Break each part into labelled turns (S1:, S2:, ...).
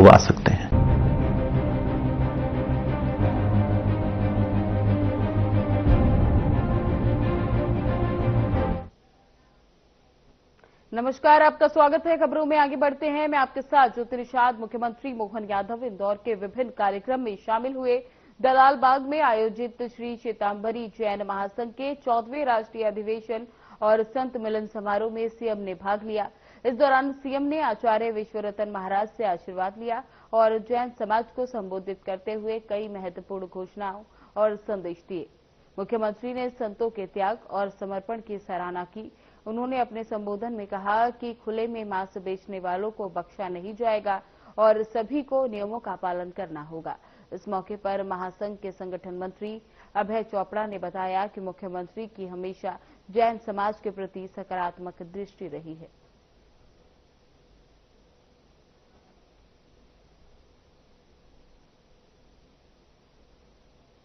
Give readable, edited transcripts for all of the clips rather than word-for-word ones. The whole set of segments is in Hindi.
S1: वो आ सकते हैं।
S2: नमस्कार, आपका स्वागत है। खबरों में आगे बढ़ते हैं। मैं आपके साथ ज्योति निषाद। मुख्यमंत्री मोहन यादव इंदौर के विभिन्न कार्यक्रम में शामिल हुए। दलाल बाग में आयोजित श्री श्वेतांबरी जैन महासंघ के 14वें राष्ट्रीय अधिवेशन और संत मिलन समारोह में सीएम ने भाग लिया। इस दौरान सीएम ने आचार्य विश्वरतन महाराज से आशीर्वाद लिया और जैन समाज को संबोधित करते हुए कई महत्वपूर्ण घोषणाओं और संदेश दिए। मुख्यमंत्री ने संतों के त्याग और समर्पण की सराहना की। उन्होंने अपने संबोधन में कहा कि खुले में मांस बेचने वालों को बख्शा नहीं जाएगा और सभी को नियमों का पालन करना होगा। इस मौके पर महासंघ के संगठन मंत्री अभय चोपड़ा ने बताया कि मुख्यमंत्री की हमेशा जैन समाज के प्रति सकारात्मक दृष्टि रही है।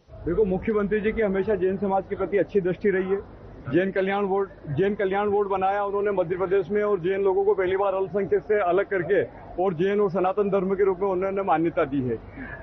S3: देखो, मुख्यमंत्री जी की हमेशा जैन समाज के प्रति अच्छी दृष्टि रही है। जैन कल्याण बोर्ड बनाया उन्होंने मध्य प्रदेश में, और जैन लोगों को पहली बार अल्पसंख्यक से अलग करके और जैन और सनातन धर्म के रूप में उन्होंने मान्यता दी है।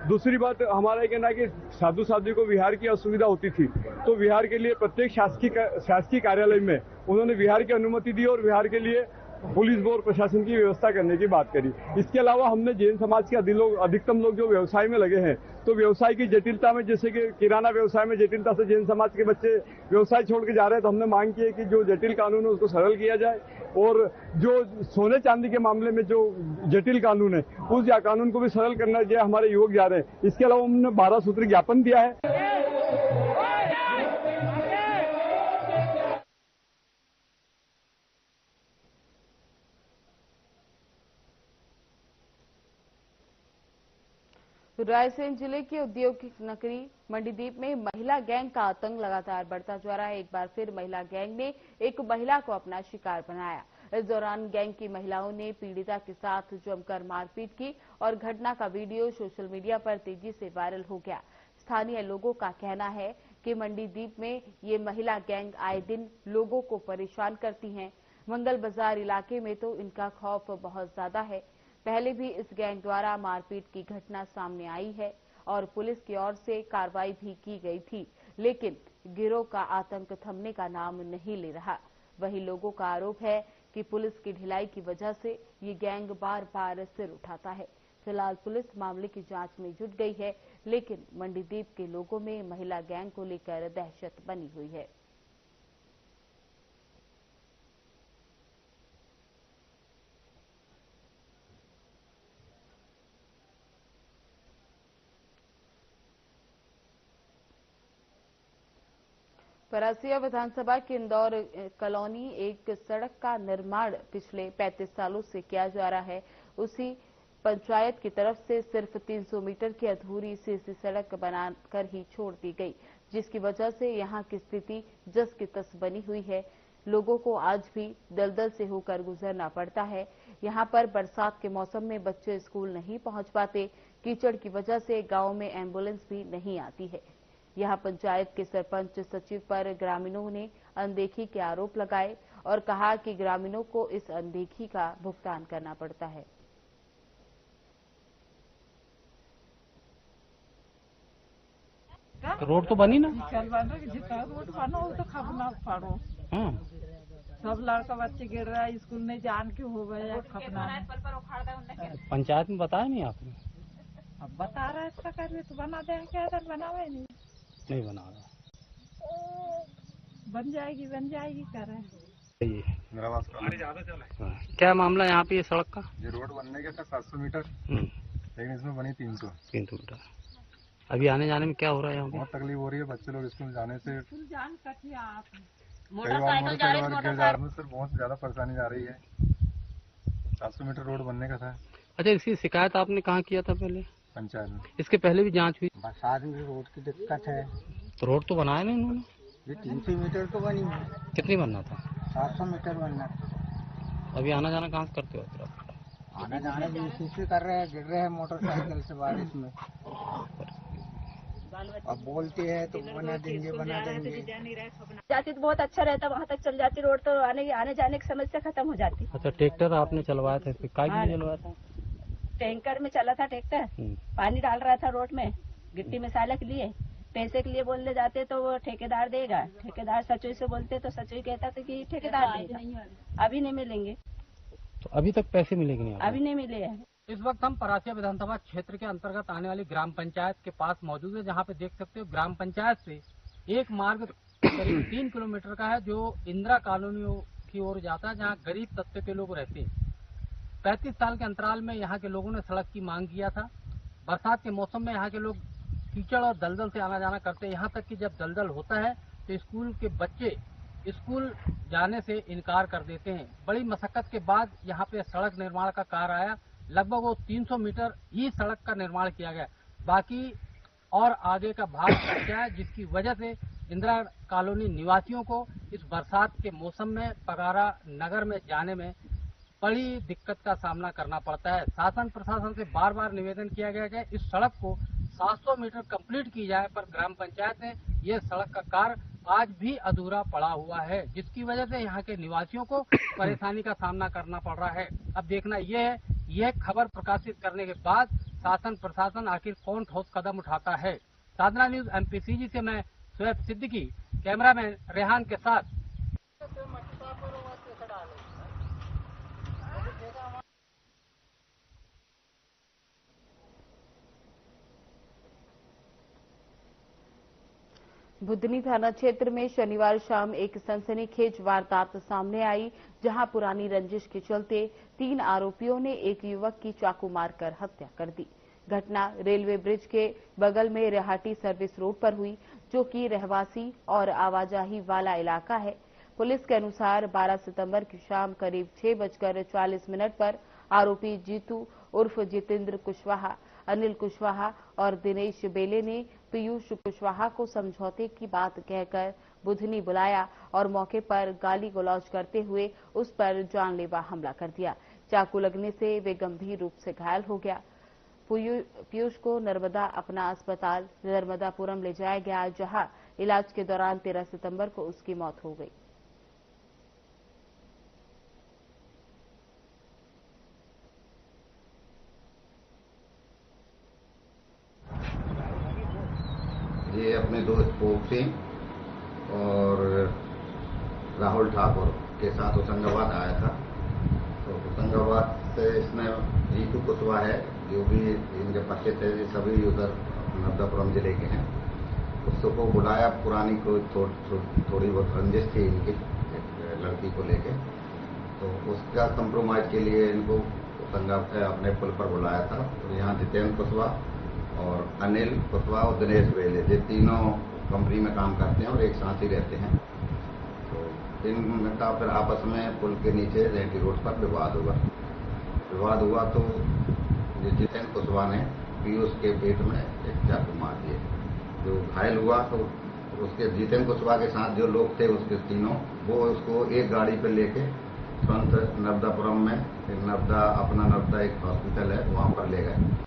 S3: दूसरी बात हमारा कहना है कि साधु साध्वी को विहार की असुविधा होती थी, तो विहार के लिए प्रत्येक शासकीय कार्यालय में उन्होंने विहार की अनुमति दी और विहार के लिए पुलिस और प्रशासन की व्यवस्था करने की बात करी। इसके अलावा हमने जैन समाज के अधिकतम लोग जो व्यवसाय में लगे हैं, तो व्यवसाय की जटिलता में, जैसे कि किराना व्यवसाय में जटिलता से जैन समाज के बच्चे व्यवसाय छोड़ के जा रहे हैं, तो हमने मांग की है कि जो जटिल कानून है उसको सरल किया जाए, और जो सोने चांदी के मामले में जो जटिल कानून है उस कानून को भी सरल करना चाहिए। हमारे युवक जा रहे हैं। इसके अलावा हमने 12 सूत्री ज्ञापन दिया है।
S2: रायसेन जिले के औद्योगिक नगरी मंडीदीप में महिला गैंग का आतंक लगातार बढ़ता जा रहा है। एक बार फिर महिला गैंग ने एक महिला को अपना शिकार बनाया। इस दौरान गैंग की महिलाओं ने पीड़िता के साथ जमकर मारपीट की और घटना का वीडियो सोशल मीडिया पर तेजी से वायरल हो गया। स्थानीय लोगों का कहना है कि मंडीदीप में ये महिला गैंग आए दिन लोगों को परेशान करती हैं। मंगल बाजार इलाके में तो इनका खौफ बहुत ज्यादा है। पहले भी इस गैंग द्वारा मारपीट की घटना सामने आई है और पुलिस की ओर से कार्रवाई भी की गई थी, लेकिन गिरोह का आतंक थमने का नाम नहीं ले रहा। वहीं लोगों का आरोप है कि पुलिस की ढिलाई की वजह से ये गैंग बार बार सिर उठाता है। फिलहाल पुलिस मामले की जांच में जुट गई है, लेकिन मंडीदीप के लोगों में महिला गैंग को लेकर दहशत बनी हुई है। परासिया विधानसभा के इंदौर कॉलोनी एक सड़क का निर्माण पिछले 35 सालों से किया जा रहा है। उसी पंचायत की तरफ से सिर्फ 300 मीटर की अधूरी सीसी सड़क बनाकर ही छोड़ दी गई, जिसकी वजह से यहां की स्थिति जस की तस बनी हुई है। लोगों को आज भी दलदल से होकर गुजरना पड़ता है। यहां पर बरसात के मौसम में बच्चे स्कूल नहीं पहुंच पाते। कीचड़ की वजह से गांव में एम्बुलेंस भी नहीं आती है। यहां पंचायत के सरपंच सचिव पर ग्रामीणों ने अनदेखी के आरोप लगाए और कहा कि ग्रामीणों को इस अनदेखी का भुगतान करना पड़ता है।
S4: रोड तो बनी ना,
S5: जितना रोड बनो वो तो खपना पड़ो। सब लड़का बच्चे गिर रहा है, स्कूल नहीं जान के हो गया खपना।
S4: पंचायत में बताया नहीं आपने?
S5: अब बता रहा है इसका कर तो बना देंगे, क्या अगर बनावे
S4: नहीं बना रहा।
S5: बन जाएगी कर रहे हैं।
S6: मेरा वास्ता
S4: क्या मामला यहाँ पे ये सड़क का?
S6: ये रोड बनने के था 700 मीटर, लेकिन इसमें बनी 300
S4: मीटर। अभी आने जाने में क्या हो रहा है? यहाँ
S6: बहुत तकलीफ हो रही है। बच्चे लोग स्कूल जाने से
S5: जान कटिया आप
S6: मोटरसाइकिल जा रही है सर, बहुत ज्यादा परेशानी जा रही है। 700 मीटर रोड बनने का था।
S4: अच्छा, इसकी शिकायत आपने कहाँ किया था पहले?
S6: पंचायत में।
S4: इसके पहले भी जांच हुई?
S7: बरसात में रोड की दिक्कत है।
S4: तो रोड तो बनाया नहीं उन्होंने?
S7: ये 300 मीटर तो बनी है।
S4: कितनी बनना था?
S7: 700 मीटर बनना था।
S4: अभी आना जाना कहाँ से करते हो आप?
S7: आना जाना भी इसी से कर रहे हैं, गिर रहे हैं मोटरसाइकिल से बारिश में। अब बोलते हैं तो बना देंगे।
S8: जाती तो बहुत अच्छा रहता, वहाँ तक चल जाती रोड, तो आने जाने की समस्या खत्म हो जाती।
S4: अच्छा, ट्रैक्टर आपने चलवाया था, इसके काय के लिए चलवाया था?
S8: टैंकर में चला था ट्रैक्टर, पानी डाल रहा था रोड में गिट्टी मिसाला के लिए। पैसे के लिए बोलने जाते तो वो ठेकेदार देगा, ठेकेदार सचोई से बोलते तो सचोई कहता था कि ठेकेदार देगा, अभी नहीं मिलेंगे।
S4: तो अभी तक पैसे मिलेंगे नहीं?
S8: अभी नहीं मिले हैं।
S1: इस वक्त हम परासिया विधानसभा क्षेत्र के अंतर्गत आने वाली ग्राम पंचायत के पास मौजूद है, जहां पे देख सकते हो ग्राम पंचायत से एक मार्ग करीब 3 किलोमीटर का है जो इंदिरा कॉलोनी की ओर जाता है, जहां गरीब तबके के लोग रहते हैं। 35 साल के अंतराल में यहाँ के लोगों ने सड़क की मांग किया था। बरसात के मौसम में यहाँ के लोग कीचड़ और दलदल से आना जाना करते हैं। यहाँ तक कि जब दलदल होता है तो स्कूल के बच्चे स्कूल जाने से इनकार कर देते हैं। बड़ी मशक्कत के बाद यहाँ पे सड़क निर्माण का कार्य आया। लगभग वो 300 मीटर ही सड़क का निर्माण किया गया, बाकी और आगे का भाग बचा है, जिसकी वजह से इंदिरा कॉलोनी निवासियों को इस बरसात के मौसम में पगारा नगर में जाने में बड़ी दिक्कत का सामना करना पड़ता है। शासन प्रशासन से बार बार निवेदन किया गया कि इस सड़क को 700 मीटर कंप्लीट की जाए, पर ग्राम पंचायत ने यह सड़क का कार्य आज भी अधूरा पड़ा हुआ है, जिसकी वजह से यहाँ के निवासियों को परेशानी का सामना करना पड़ रहा है। अब देखना यह है, यह खबर प्रकाशित करने के बाद शासन प्रशासन आखिर कौन ठोस कदम उठाता है। साधना न्यूज MPCG से मैं शोएब सिद्दीकी, कैमरामैन रेहान के साथ।
S2: बुधनी थाना क्षेत्र में शनिवार शाम एक सनसनीखेज वारदात सामने आई, जहां पुरानी रंजिश के चलते 3 आरोपियों ने एक युवक की चाकू मारकर हत्या कर दी। घटना रेलवे ब्रिज के बगल में रेहाटी सर्विस रोड पर हुई, जो कि रहवासी और आवाजाही वाला इलाका है। पुलिस के अनुसार 12 सितंबर की शाम करीब 6:40 पर आरोपी जीतू उर्फ जितेंद्र कुशवाहा, अनिल कुशवाहा और दिनेश बेले ने पीयूष कुशवाहा को समझौते की बात कहकर बुधनी बुलाया और मौके पर गाली गलौज करते हुए उस पर जानलेवा हमला कर दिया। चाकू लगने से वे गंभीर रूप से घायल हो गया। पीयूष को नर्मदा अपना अस्पताल नर्मदापुरम ले जाया गया, जहां इलाज के दौरान 13 सितंबर को उसकी मौत हो गई।
S9: ये अपने दोस्त पोप सिंह और राहुल ठाकुर के साथ होशंगाबाद आया था। तो होशंगाबाद से इसने जीतू कुशवाहा है, जो भी इनके परिचित थे, ये सभी उधर नर्मदापुरम जिले के हैं। उसको बुलाया, पुरानी कोई थोड़ी बहुत रंजिश थी इनकी एक लड़की को लेके, तो उसका कंप्रोमाइज के लिए इनको होशंगाबाद अपने पुल पर बुलाया था। तो यहाँ जितेंद्र कुशवाहा और अनिल कुशवाहा और दिनेश बेले, ये तीनों कंपनी में काम करते हैं और एक साथ ही रहते हैं। तो इनका फिर आपस में पुल के नीचे रेहटी रोड पर विवाद हुआ तो ये जितेंद्र कुशवाहा ने पीयूष के पेट में एक चाकू मार दिए। जो घायल हुआ तो उसके जितेंद्र कुशवाहा के साथ जो लोग थे उसके तीनों, वो उसको एक गाड़ी पे लेके तुरंत नर्मदापुरम में नर्मदा एक हॉस्पिटल है, वहां पर ले गए।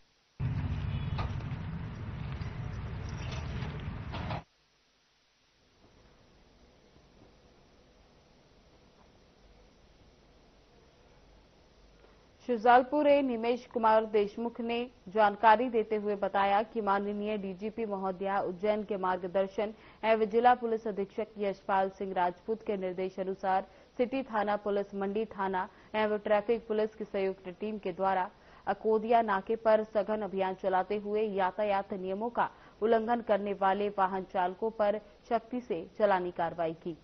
S2: शुजालपुर निमेश कुमार देशमुख ने जानकारी देते हुए बताया कि माननीय डीजीपी महोदया उज्जैन के मार्गदर्शन एवं जिला पुलिस अधीक्षक यशपाल सिंह राजपूत के निर्देश अनुसार सिटी थाना पुलिस, मंडी थाना एवं ट्रैफिक पुलिस की संयुक्त टीम के द्वारा अकोदिया नाके पर सघन अभियान चलाते हुए यातायात नियमों का उल्लंघन करने वाले वाहन चालकों पर सख्ती से चालानी कार्रवाई की।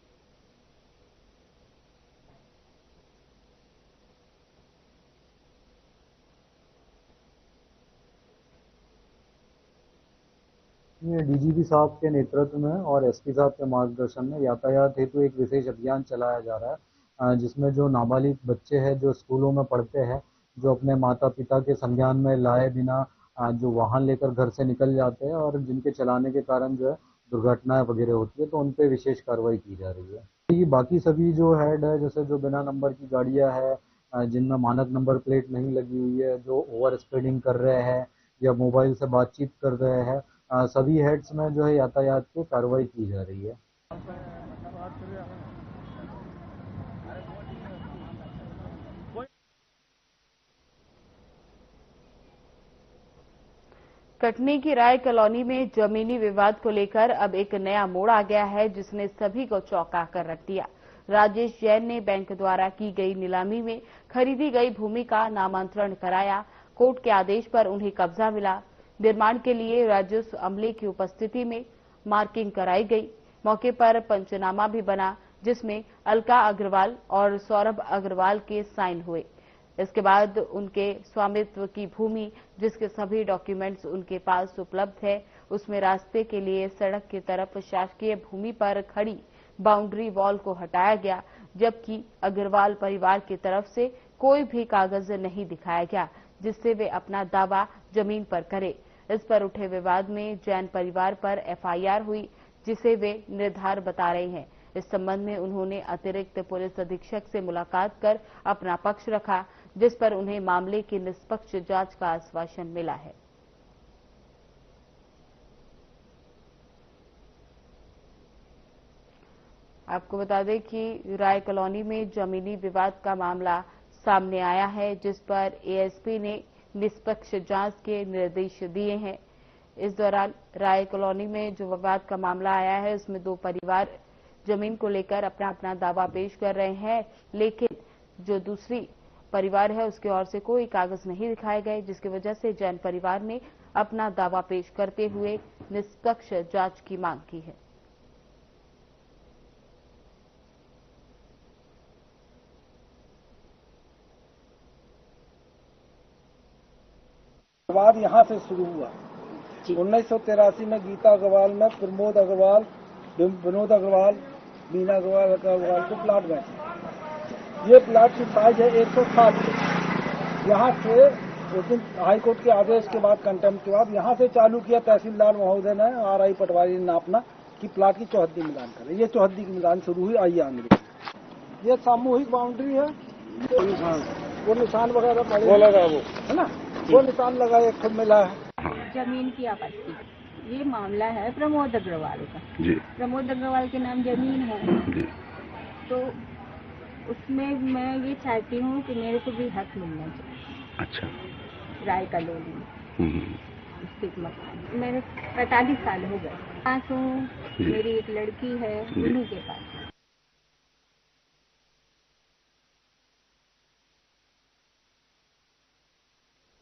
S10: डीजीपी साहब के नेतृत्व में और एसपी साहब के मार्गदर्शन में यातायात हेतु एक विशेष अभियान चलाया जा रहा है, जिसमें जो नाबालिग बच्चे हैं जो स्कूलों में पढ़ते हैं, जो अपने माता पिता के संज्ञान में लाए बिना जो वाहन लेकर घर से निकल जाते हैं और जिनके चलाने के कारण जो है दुर्घटनाएं वगैरह होती है, तो उन पे विशेष कार्रवाई की जा रही है। बाकी सभी जो हेड है, जैसे जो बिना नंबर की गाड़ियां है, जिनमें मानक नंबर प्लेट नहीं लगी हुई है, जो ओवर स्पीडिंग कर रहे हैं या मोबाइल से बातचीत कर रहे हैं, सभी हेड्स में जो है यातायात की कार्रवाई की जा रही है।
S2: कटनी की राय कॉलोनी में जमीनी विवाद को लेकर अब एक नया मोड़ आ गया है, जिसने सभी को चौंका कर रख दिया। राजेश जैन ने बैंक द्वारा की गई नीलामी में खरीदी गई भूमि का नामांतरण कराया। कोर्ट के आदेश पर उन्हें कब्जा मिला। निर्माण के लिए राजस्व अमले की उपस्थिति में मार्किंग कराई गई। मौके पर पंचनामा भी बना, जिसमें अलका अग्रवाल और सौरभ अग्रवाल के साइन हुए। इसके बाद उनके स्वामित्व की भूमि, जिसके सभी डॉक्यूमेंट्स उनके पास उपलब्ध है, उसमें रास्ते के लिए सड़क की तरफ शासकीय भूमि पर खड़ी बाउंड्री वॉल को हटाया गया, जबकि अग्रवाल परिवार की तरफ से कोई भी कागज नहीं दिखाया गया जिससे वे अपना दावा जमीन पर करें। इस पर उठे विवाद में जैन परिवार पर एफआईआर हुई, जिसे वे निर्धार बता रहे हैं। इस संबंध में उन्होंने अतिरिक्त पुलिस अधीक्षक से मुलाकात कर अपना पक्ष रखा, जिस पर उन्हें मामले की निष्पक्ष जांच का आश्वासन मिला है। आपको बता दें कि राय कॉलोनी में जमीनी विवाद का मामला सामने आया है, जिस पर एएसपी ने निष्पक्ष जांच के निर्देश दिए हैं। इस दौरान राय कॉलोनी में जो विवाद का मामला आया है, उसमें दो परिवार जमीन को लेकर अपना अपना दावा पेश कर रहे हैं, लेकिन जो दूसरी परिवार है उसकी ओर से कोई कागज नहीं दिखाए गए, जिसकी वजह से जैन परिवार ने अपना दावा पेश करते हुए निष्पक्ष जांच की मांग की है।
S7: विवाद यहाँ से शुरू हुआ। 1983 में गीता अग्रवाल में प्रमोद अग्रवाल, विनोद अग्रवाल, मीना अग्रवाल को प्लाट बेचे। ये प्लाट की साइज है 107 फीट। यहाँ से उस दिन हाईकोर्ट के आदेश के बाद, कंटेम्प्ट के बाद यहाँ से चालू किया तहसीलदार महोदय ने, आरआई पटवारी ने नापना कि प्लाट की चौहद्दी मिलान करें। ये चौहद्दी की मिलान शुरू हुई। आइए आगे। ये सामूहिक बाउंड्री है। वो निशान वगैरह पड़े लगा, वो है ना, वो निशान लगा, एक खुद मिला है।
S8: जमीन की आपत्ति, ये मामला है प्रमोद अग्रवाल का
S11: जी।
S8: प्रमोद अग्रवाल के नाम जमीन है
S11: जी।
S8: तो उसमें मैं ये चाहती हूँ कि मेरे को भी हक मिलना चाहिए।
S11: अच्छा।
S8: राय कॉलोनी में स्थित मकान मेरे 45 साल हो गए। पास हूँ, मेरी एक लड़की है, उन्हीं के पास।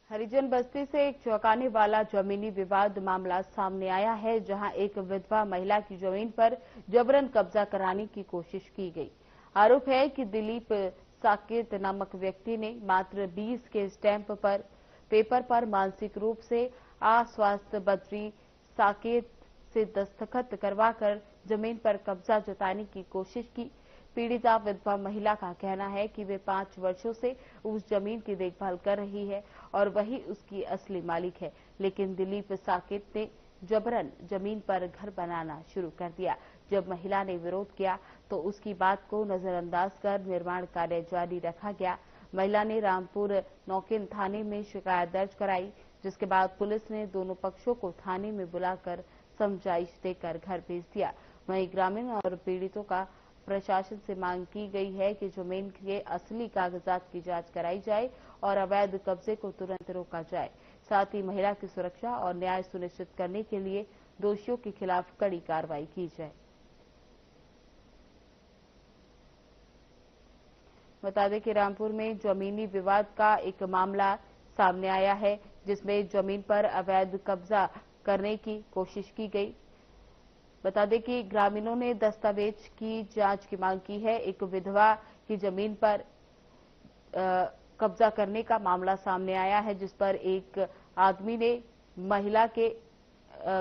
S2: हरिजन बस्ती से एक चौंकाने वाला जमीनी विवाद मामला सामने आया है, जहां एक विधवा महिला की जमीन पर जबरन कब्जा कराने की कोशिश की गई। आरोप है कि दिलीप साकेत नामक व्यक्ति ने मात्र 20 के स्टैंप पर पेपर पर मानसिक रूप से अस्वस्थ बद्री साकेत से दस्तखत करवाकर जमीन पर कब्जा जताने की कोशिश की। पीड़िता विधवा महिला का कहना है कि वे 5 वर्षों से उस जमीन की देखभाल कर रही है और वही उसकी असली मालिक है, लेकिन दिलीप साकेत ने जबरन जमीन पर घर बनाना शुरू कर दिया। जब महिला ने विरोध किया तो उसकी बात को नजरअंदाज कर निर्माण कार्य जारी रखा गया। महिला ने रामपुर नौकिन थाने में शिकायत दर्ज कराई, जिसके बाद पुलिस ने दोनों पक्षों को थाने में बुलाकर समझाइश देकर घर भेज दिया। वहीं ग्रामीण और पीड़ितों का प्रशासन से मांग की गई है कि जमीन के असली कागजात की जांच कराई जाए और अवैध कब्जे को तुरंत रोका जाए। साथ ही महिला की सुरक्षा और न्याय सुनिश्चित करने के लिए दोषियों के खिलाफ कड़ी कार्रवाई की जाए। बता दें कि रामपुर में जमीनी विवाद का एक मामला सामने आया है, जिसमें जमीन पर अवैध कब्जा करने की कोशिश की गई। बता दें कि ग्रामीणों ने दस्तावेज की जांच की मांग की है। एक विधवा की जमीन पर कब्जा करने का मामला सामने आया है, जिस पर एक आदमी ने महिला के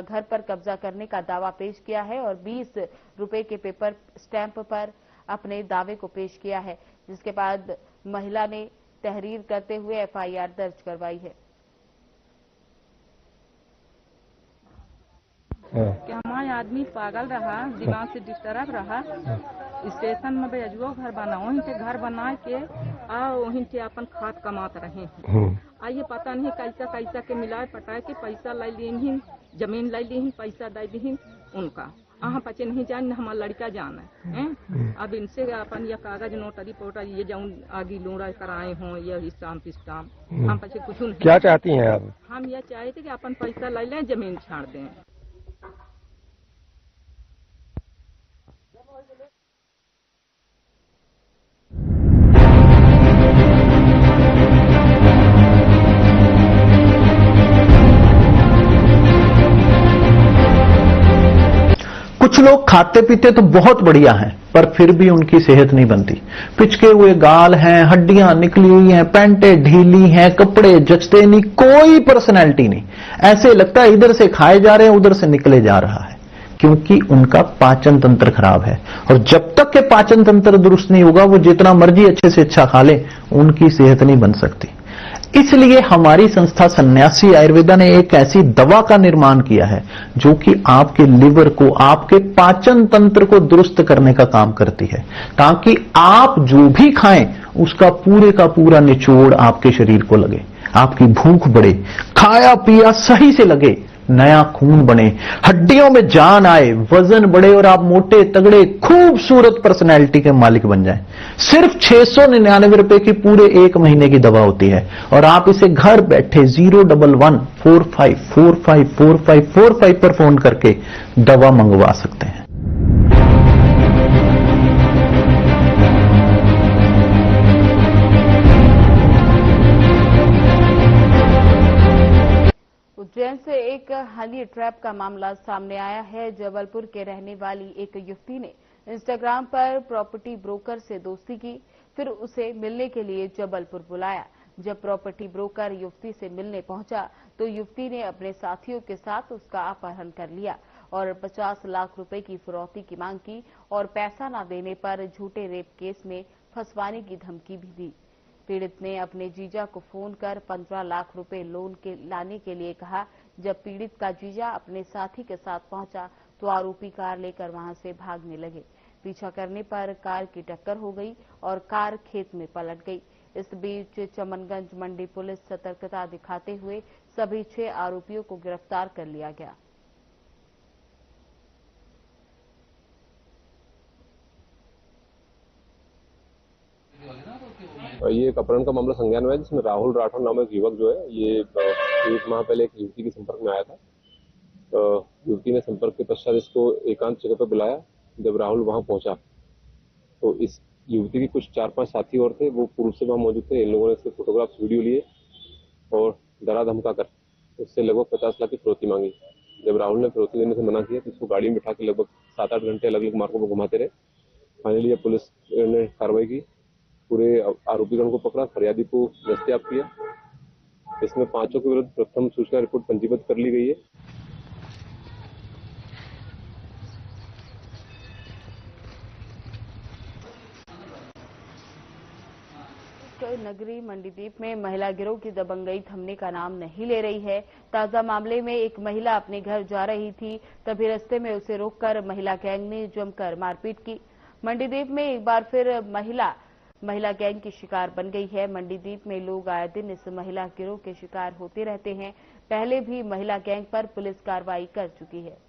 S2: घर पर कब्जा करने का दावा पेश किया है और 20 रुपए के पेपर स्टैंप पर अपने दावे को पेश किया है, जिसके बाद महिला ने तहरीर करते हुए एफआईआर दर्ज करवाई है।
S5: कि हमारा आदमी पागल रहा, दिमाग से डिस्टर्ब रहा। स्टेशन में बेजुओ घर बनाओ, वहीं से घर बना के और वहीं से अपन खाद कमात रहे हैं। आइए पता नहीं कैसा कैसा के मिलाए पटाए के पैसा ले ली, जमीन ले ली, पैसा दे दी उनका। अहाँ बच्चे नहीं जान, हमारा लड़का जान है। अब इनसे अपन या कागज नोटरी पोटरी ये जाऊं आगे लोड़ा कराए हों या स्टाम्प हम बच्चे कुछ नहीं।
S11: क्या चाहती हैं आप?
S5: हम यह चाहते कि अपन पैसा ले लें, जमीन छाड़ दें।
S12: कुछ लोग खाते पीते तो बहुत बढ़िया हैं, पर फिर भी उनकी सेहत नहीं बनती। पिचके हुए गाल हैं, हड्डियां निकली हुई हैं, पैंटें ढीली हैं, कपड़े जचते नहीं, कोई पर्सनैलिटी नहीं। ऐसे लगता है इधर से खाए जा रहे हैं, उधर से निकले जा रहा है, क्योंकि उनका पाचन तंत्र खराब है। और जब तक के पाचन तंत्र दुरुस्त नहीं होगा, वो जितना मर्जी अच्छे से अच्छा खा ले, उनकी सेहत नहीं बन सकती। इसलिए हमारी संस्था सन्यासी आयुर्वेदा ने एक ऐसी दवा का निर्माण किया है जो कि आपके लिवर को, आपके पाचन तंत्र को दुरुस्त करने का काम करती है, ताकि आप जो भी खाएं उसका पूरे का पूरा निचोड़ आपके शरीर को लगे, आपकी भूख बढ़े, खाया पिया सही से लगे, नया खून बने, हड्डियों में जान आए, वजन बढ़े और आप मोटे तगड़े खूबसूरत पर्सनैलिटी के मालिक बन जाएं। सिर्फ 699 रुपए की पूरे 1 महीने की दवा होती है और आप इसे घर बैठे 01145454545 पर फोन करके दवा मंगवा सकते हैं।
S2: उज्जैन से एक हनी ट्रैप का मामला सामने आया है। जबलपुर के रहने वाली एक युवती ने इंस्टाग्राम पर प्रॉपर्टी ब्रोकर से दोस्ती की, फिर उसे मिलने के लिए जबलपुर बुलाया। जब प्रॉपर्टी ब्रोकर युवती से मिलने पहुंचा तो युवती ने अपने साथियों के साथ उसका अपहरण कर लिया और 50 लाख रुपए की फिरौती की मांग की और पैसा न देने पर झूठे रेप केस में फंसवाने की धमकी भी दी। पीड़ित ने अपने जीजा को फोन कर 15 लाख रुपए लोन के लाने के लिए कहा। जब पीड़ित का जीजा अपने साथी के साथ पहुंचा तो आरोपी कार लेकर वहां से भागने लगे। पीछा करने पर कार की टक्कर हो गई और कार खेत में पलट गई। इस बीच चमनगंज मंडी पुलिस सतर्कता दिखाते हुए सभी 6 आरोपियों को गिरफ्तार कर लिया गया।
S13: ये एक अपहरण का मामला संज्ञान में है, जिसमें राहुल राठौर नामक युवक जो है ये एक माह पहले एक युवती के संपर्क में आया था। युवती ने संपर्क के पश्चात इसको एकांत जगह पर बुलाया। जब राहुल वहां पहुंचा तो इस युवती के कुछ 4-5 साथी और थे, वो पूर्व से वहां मौजूद थे। इन लोगों ने इसके फोटोग्राफ्स वीडियो लिए और डरा धमका कर उससे लगभग 50 लाख की फिरौती मांगी। जब राहुल ने फिरौती देने से मना किया तो उसको गाड़ी में बिठा के लगभग 7-8 घंटे अलग अलग मार्गों पर घुमाते रहे। फाइनली पुलिस ने कार्रवाई की, पूरे आरोपीगण को पकड़ा, फरियादी को दस्तयाब किया। इसमें 5 के विरुद्ध प्रथम सूचना रिपोर्ट पंजीबद्ध कर ली गई है।
S2: नगरी मंडीदीप में महिला गिरोह की दबंगई थमने का नाम नहीं ले रही है। ताजा मामले में एक महिला अपने घर जा रही थी, तभी रास्ते में उसे रोककर महिला गैंग ने जमकर मारपीट की। मंडीदीप में एक बार फिर महिला गैंग की शिकार बन गई है। मंडीदीप में लोग आए दिन इस महिला गिरोह के शिकार होते रहते हैं। पहले भी महिला गैंग पर पुलिस कार्रवाई कर चुकी है।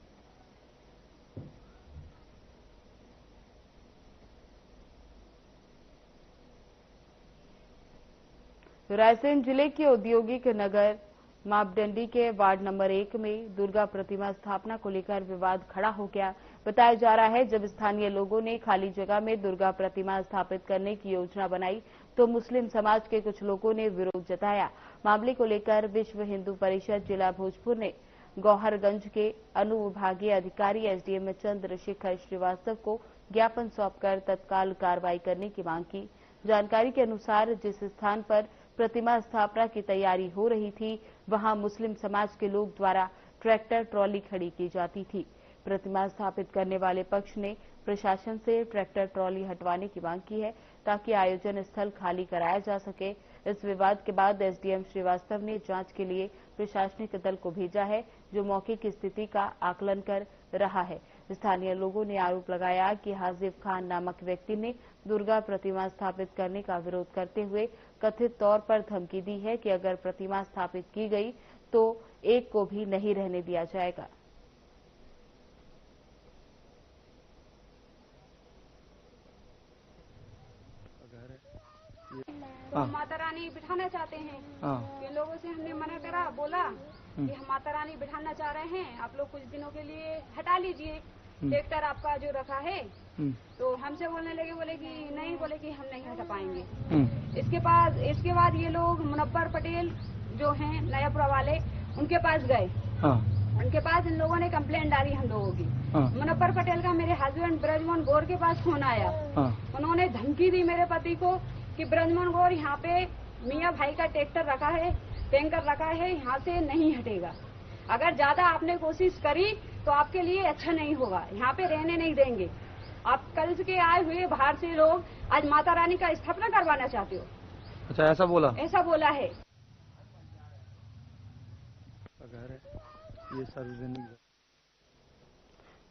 S2: रायसेन जिले के औद्योगिक नगर मापडंडी के वार्ड नंबर 1 में दुर्गा प्रतिमा स्थापना को लेकर विवाद खड़ा हो गया। बताया जा रहा है, जब स्थानीय लोगों ने खाली जगह में दुर्गा प्रतिमा स्थापित करने की योजना बनाई तो मुस्लिम समाज के कुछ लोगों ने विरोध जताया। मामले को लेकर विश्व हिंदू परिषद जिला भोजपुर ने गौहरगंज के अनुविभागीय अधिकारी एसडीएम चंद्रशेखर श्रीवास्तव को ज्ञापन सौंपकर तत्काल कार्रवाई करने की मांग की। जानकारी के अनुसार जिस स्थान पर प्रतिमा स्थापना की तैयारी हो रही थी, वहां मुस्लिम समाज के लोग द्वारा ट्रैक्टर ट्रॉली खड़ी की जाती थी। प्रतिमा स्थापित करने वाले पक्ष ने प्रशासन से ट्रैक्टर ट्रॉली हटवाने की मांग की है ताकि आयोजन स्थल खाली कराया जा सके। इस विवाद के बाद एसडीएम श्रीवास्तव ने जांच के लिए प्रशासनिक दल को भेजा है, जो मौके की स्थिति का आकलन कर रहा है। स्थानीय लोगों ने आरोप लगाया कि हाजिफ खान नामक व्यक्ति ने दुर्गा प्रतिमा स्थापित करने का विरोध करते हुए कथित तौर पर धमकी दी है कि अगर प्रतिमा स्थापित की गई तो एक को भी नहीं रहने दिया जाएगा।
S11: तो हम माता रानी बिठाना चाहते हैं। इन लोगों से हमने मना करा, बोला कि हम माता रानी बिठाना चाह रहे हैं, आप लोग कुछ दिनों के लिए हटा लीजिए ट्रैक्टर आपका जो रखा है। तो हमसे बोलने लगे, बोले कि नहीं, बोले कि हम नहीं हटा पाएंगे। इसके बाद ये लोग मुनव्वर पटेल जो हैं नयापुरा वाले, उनके पास गए। उनके पास इन लोगों ने कंप्लेंट डाली हम लोगों की। मुनव्वर पटेल का मेरे हस्बैंड ब्रजमोहन गौर के पास फोन आया। उन्होंने धमकी दी मेरे पति को कि ब्रजमोहन गौर यहाँ पे मियाँ भाई का ट्रैक्टर रखा है, टैंकर रखा है, यहाँ से नहीं हटेगा। अगर ज्यादा आपने कोशिश करी तो आपके लिए अच्छा नहीं होगा, यहाँ पे रहने नहीं देंगे। आप कल के आए हुए बाहर से लोग आज माता रानी का स्थापना करवाना चाहते हो।
S14: अच्छा, ऐसा बोला?
S11: ऐसा बोला है।
S14: ये सार्वजनिक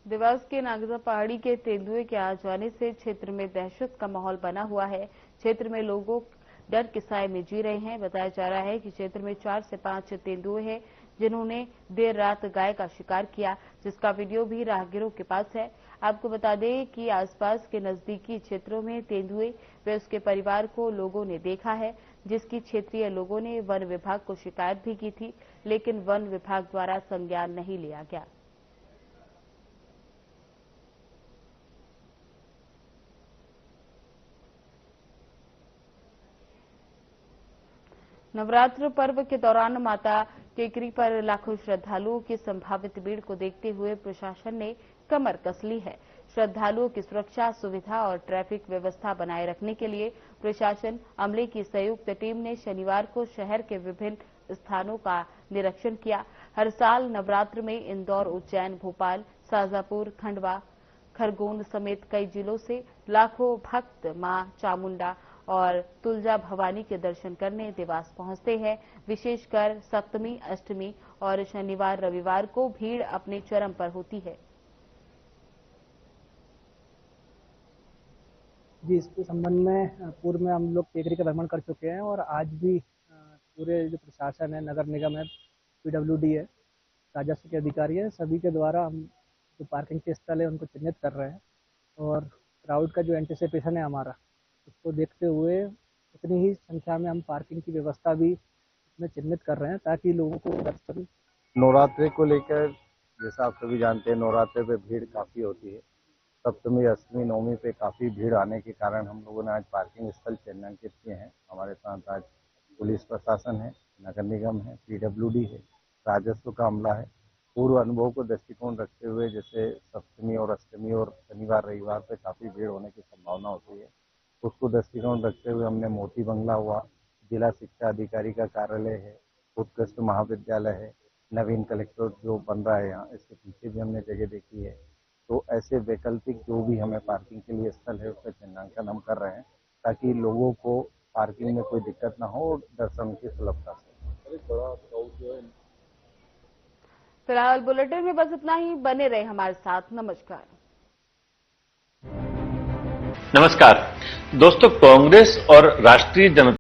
S2: देवास के नागदा पहाड़ी के तेंदुए के आ जाने से क्षेत्र में दहशत का माहौल बना हुआ है। क्षेत्र में लोगों डर के साए में जी रहे हैं। बताया जा रहा है कि क्षेत्र में 4 से 5 तेंदुए हैं जिन्होंने देर रात गाय का शिकार किया, जिसका वीडियो भी राहगीरों के पास है। आपको बता दें कि आसपास के नजदीकी क्षेत्रों में तेंदुए व उसके परिवार को लोगों ने देखा है, जिसकी क्षेत्रीय लोगों ने वन विभाग को शिकायत भी की थी, लेकिन वन विभाग द्वारा संज्ञान नहीं लिया गया। नवरात्र पर्व के दौरान माता टेकरी पर लाखों श्रद्धालुओं की संभावित भीड़ को देखते हुए प्रशासन ने कमर कस ली है। श्रद्धालुओं की सुरक्षा, सुविधा और ट्रैफिक व्यवस्था बनाए रखने के लिए प्रशासन अमले की संयुक्त टीम ने शनिवार को शहर के विभिन्न स्थानों का निरीक्षण किया। हर साल नवरात्र में इंदौर, उज्जैन, भोपाल, शाजापुर, खंडवा, खरगोन समेत कई जिलों से लाखों भक्त मां चामुंडा और तुलजा भवानी के दर्शन करने देवास पहुंचते हैं। विशेषकर सप्तमी, अष्टमी और शनिवार, रविवार को भीड़ अपने चरम पर होती है।
S15: जी, इसके संबंध में पूर्व में हम लोग टेकरी का भ्रमण कर चुके हैं और आज भी पूरे जो प्रशासन है, नगर निगम है, पीडब्ल्यूडी है, राजस्व के अधिकारी है, सभी के द्वारा हम जो पार्किंग के स्थल है उनको चिन्हित कर रहे हैं और क्राउड का जो एंटिसिपेशन है हमारा, उसको देखते हुए उतनी ही संख्या में हम पार्किंग की व्यवस्था भी इसमें चिन्हित कर रहे हैं ताकि लोगों को दर्शन।
S16: नवरात्रि को लेकर जैसा आप सभी जानते हैं, नवरात्रि पे भीड़ काफ़ी होती है। सप्तमी, अष्टमी, नवमी पे काफ़ी भीड़ आने के कारण हम लोगों ने आज पार्किंग स्थल चिन्हांकित किए हैं। हमारे साथ आज पुलिस प्रशासन है, नगर निगम है, पीडब्ल्यूडी है, राजस्व का अमला है। पूर्व अनुभव को दृष्टिकोण रखते हुए जैसे सप्तमी और अष्टमी और शनिवार, रविवार पे काफ़ी भीड़ होने की संभावना होती है, उसको दृष्टिकोण रखते हुए हमने मोती बंगला हुआ, जिला शिक्षा अधिकारी का कार्यालय है, उत्कृष्ट महाविद्यालय है, नवीन कलेक्टर जो बन रहा है यहाँ, इसके पीछे भी हमने जगह देखी है। तो ऐसे वैकल्पिक जो भी हमें पार्किंग के लिए स्थल है उसका चिन्हांकन हम कर रहे हैं ताकि लोगों को पार्किंग में कोई दिक्कत ना हो और दर्शन की सुलभता से।
S2: फिलहाल बुलेटिन में बस इतना ही। बने रहे हमारे साथ। नमस्कार।
S17: नमस्कार दोस्तों, कांग्रेस और राष्ट्रीय जनता